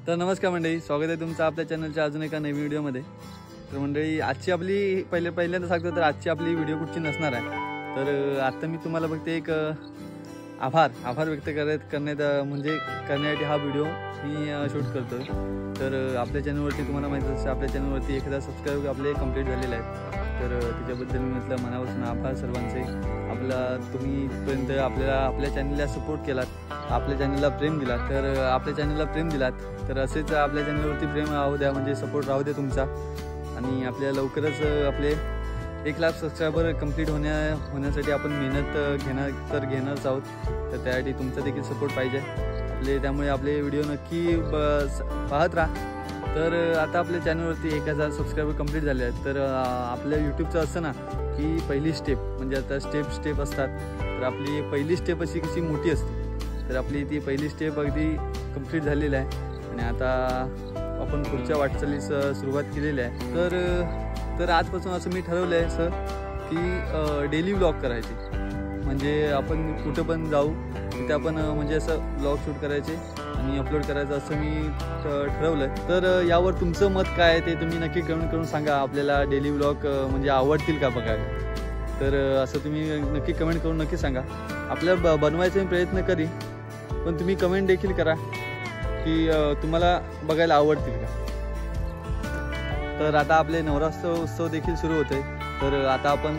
तर नमस्कार मंडळी, स्वागत आहे तुमचं आपल्या चॅनलच्या अजून एका नवीन व्हिडिओमध्ये। तर मंडळी, आजची आपली पहिल्यांदा सांगतो तर आजची आपली व्हिडिओ कुठची नसणार आहे। तर आता मी तुम्हाला फक्त एक आभार व्यक्त करण्यासाठी हा व्हिडिओ मी शूट करतो। तर आपल्या चॅनलवरती तुम्हाला माहिती असेल, आपल्या चॅनलवरती 1000 सबस्क्राइबर आपले कंप्लीट झालेले आहेत। तर त्याच्याबद्दल मी म्हटलं मनापासून आभार सर्वांचे। तुम्ही इथपर्यंत आपल्या चॅनलला सपोर्ट केलात, आपल्या चॅनलला प्रेम दिलात। तर असेच आपल्या चॅनलवरती प्रेम राहू द्या, म्हणजे सपोर्ट राहू द्या तुमचा। आणि आपल्या लवकरच आपले 1 लाख सबस्क्रायबर कंप्लीट होण्यासाठी आपण मेहनत घेणारच आहोत। तर त्यासाठी तुमचा देखील सपोर्ट पाहिजे त्यामुळे आपले व्हिडिओ नक्की पाहत राहा। तर आता आपल्या चॅनलवरती 1000 सबस्क्रायबर कंप्लीट झाले आहेत। तर आपल्या यूट्यूबचं असं ना की पहिली स्टेप म्हणजे आता स्टेप असतात, तर आपली पहिली स्टेप अशी कशी मोठी असते। तर आपली ती पहिली स्टेप अगदी कंप्लीट झालेली आहे आणि आता आपण पुढच्या वाटचालीस सुरुवात केलेली आहे। तर आजपासून असं मी ठरवलं आहे असं की डेली व्लॉग करायचे, म्हणजे आपण कुठं पण जाऊ तिथे आपण म्हणजे असं व्लॉग शूट करायचे आणि अपलोड करायचं असं मी ठरवलं। तर यावर तुमचं मत काय आहे ते तुम्ही नक्की कमेंट करून सांगा। आपल्याला डेली व्लॉग म्हणजे आवडतील का बघायला, तर असं तुम्ही नक्की कमेंट करून नक्की सांगा। आपल्याला बनवायचा मी प्रयत्न करी, पण तुम्ही कमेंट देखील करा की तुम्हाला बघायला आवडतील का। तर आता आपले नवरात्र उत्सव देखील सुरू होते। तर आता आपण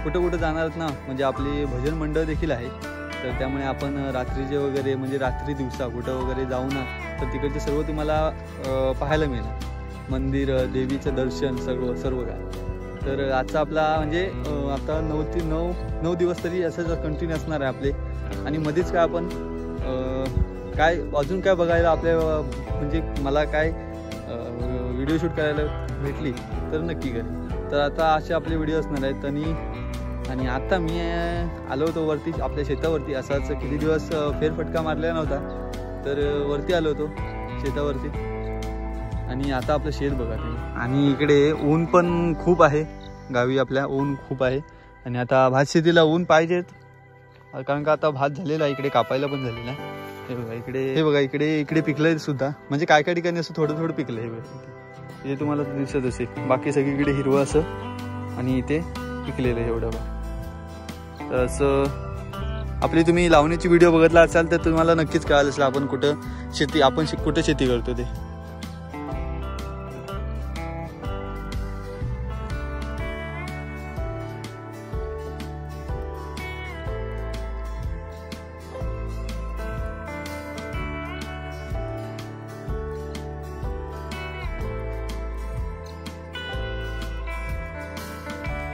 कुठं जाणार आहोत ना, म्हणजे आपली भजन मंडळ देखील आहे। तर त्यामुळे आपण रात्रीचे वगैरे म्हणजे रात्री दिवसा कुठं वगैरे जाऊ ना, तर तिकडचे सर्व तुम्हाला पाहायला मिळणार। मंदिर, देवीचं दर्शन सर्व काय। तर आजचा आपला म्हणजे आता 9 दिवस तरी असंच कंटिन्यू असणार आहे आपले। आणि मध्येच काय आपण अजून काय बघायला आपल्या म्हणजे मला काय व्हिडिओ शूट करायला भेटली तर नक्की करेन। तर आता असे आपले व्हिडिओ असणार आहेत। आणि आता मी आलो होतो वरती आपल्या शेतावरती, असाच किती दिवस फेरफटका मारलेला नव्हता, तर वरती आलो होतो शेतावरती। आणि आता आपलं शेत बघा तुम्ही, आणि इकडे ऊन पण खूप आहे, गावी आपल्या ऊन खूप आहे। आणि आता भात शेतीला ऊन पाहिजेत, कारण का आता भात झालेला आहे, इकडे कापायला पण झालेला आहे। हे बघा इकडे पिकलंय सुद्धा, म्हणजे काय ठिकाणी असं थोडं पिकलंय हे तुम्हाला दिसत असेल। बाकी सगळीकडे हिरवं असं आणि इथे पिकलेलं आहे एवढं बघा। तर असं आपली तुम्ही लावणीची व्हिडिओ बघितला असाल तर तुम्हाला नक्कीच कळालं असेल आपण कुठं शेती करतो ते।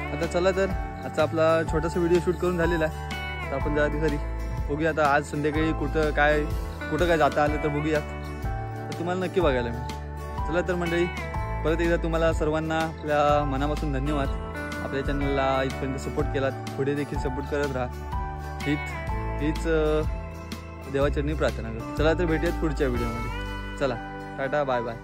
आता चला, तर आजचा आपला छोटासा व्हिडिओ शूट करून झालेला आहे। आता आपण जरा घरी बघूया, आता आज संध्याकाळी कुठं काय जाता आलं तर बघूयात, तर तुम्हाला नक्की बघायला मिळेल। चला तर मंडळी, परत एकदा तुम्हाला सर्वांना आपल्या मनापासून धन्यवाद। आपल्या चॅनलला इथपर्यंत सपोर्ट केलात, पुढे देखील सपोर्ट करत राहा, हीच देवाचरणी प्रार्थना करतो। चला तर भेटूयात पुढच्या व्हिडिओमध्ये। चला, टाटा, बाय बाय।